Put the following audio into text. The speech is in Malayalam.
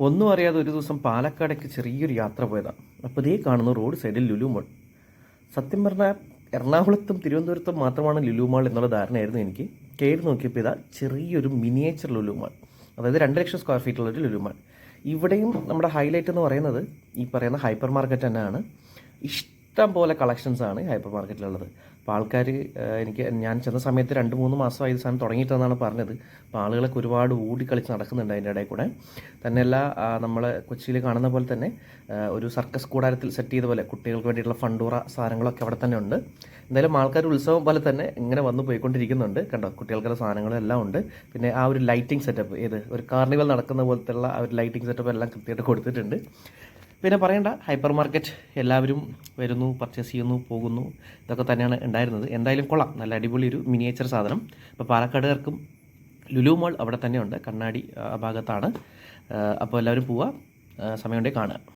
ഒന്നും അറിയാതെ ഒരു ദിവസം പാലക്കാടേക്ക് ചെറിയൊരു യാത്ര പോയതാണ്. അപ്പോൾ ഇതേ കാണുന്ന റോഡ് സൈഡിൽ ലുലു മാൾ. സത്യം പറഞ്ഞാൽ എറണാകുളത്തും തിരുവനന്തപുരത്തും മാത്രമാണ് ലുലു മാൾ എന്നുള്ള ധാരണയായിരുന്നു എനിക്ക്. കയറി നോക്കിയപ്പോൾ ഇതാ ചെറിയൊരു മിനിയേച്ചർ ലുലു മാൾ, അതായത് 2 ലക്ഷം സ്ക്വയർ ഫീറ്റുള്ളൊരു ലുലു മാൾ. ഇവിടെയും നമ്മുടെ ഹൈലൈറ്റ് എന്ന് പറയുന്നത് ഈ പറയുന്ന ഹൈപ്പർ മാർക്കറ്റ് തന്നെയാണ്. ഇഷ്ടം പോലെ കളക്ഷൻസാണ് ഹൈപ്പർ മാർക്കറ്റിലുള്ളത്. അപ്പോൾ ആൾക്കാർ ഞാൻ ചെന്ന സമയത്ത് 2-3 മാസമായി ഇത് സാധനം തുടങ്ങിയിട്ടെന്നാണ് പറഞ്ഞത്. അപ്പോൾ ആളുകളൊക്കെ ഒരുപാട് ഓടിക്കളിച്ച് നടക്കുന്നുണ്ട് അതിൻ്റെ ഇടയിൽ കൂടെ. തന്നെയല്ല, നമ്മൾ കൊച്ചിയിൽ കാണുന്ന പോലെ തന്നെ ഒരു സർക്കസ് കൂടാരത്തിൽ സെറ്റ് ചെയ്ത പോലെ കുട്ടികൾക്ക് വേണ്ടിയിട്ടുള്ള ഫണ്ടൂറ സാധനങ്ങളൊക്കെ അവിടെ തന്നെ ഉണ്ട്. എന്തായാലും ആൾക്കാർ ഉത്സവം പോലെ തന്നെ ഇങ്ങനെ വന്ന് പോയിക്കൊണ്ടിരിക്കുന്നുണ്ട്. കണ്ടോ, കുട്ടികൾക്കുള്ള സാധനങ്ങളെല്ലാം ഉണ്ട്. പിന്നെ ആ ഒരു ലൈറ്റിംഗ് സെറ്റപ്പ്, ഒരു കാർണിവൽ നടക്കുന്ന പോലത്തെയുള്ള ആ ഒരു ലൈറ്റിംഗ് സെറ്റപ്പ് എല്ലാം കൃത്യമായിട്ട് കൊടുത്തിട്ടുണ്ട്. പിന്നെ പറയേണ്ട, ഹൈപ്പർ മാർക്കറ്റ് എല്ലാവരും വരുന്നു, പർച്ചേസ് ചെയ്യുന്നു, പോകുന്നു, ഇതൊക്കെ തന്നെയാണ് ഉണ്ടായിരുന്നത്. എന്തായാലും കൊള്ളാം, നല്ല അടിപൊളി ഒരു മിനിയേച്ചർ സാധനം. ഇപ്പോൾ പാലക്കാടുകാർക്കും ലുലു മാൾ അവിടെ തന്നെയുണ്ട്, കണ്ണാടി ആ ഭാഗത്താണ്. അപ്പോൾ എല്ലാവരും പോവുക, സമയമുണ്ടെങ്കിൽ കാണുക.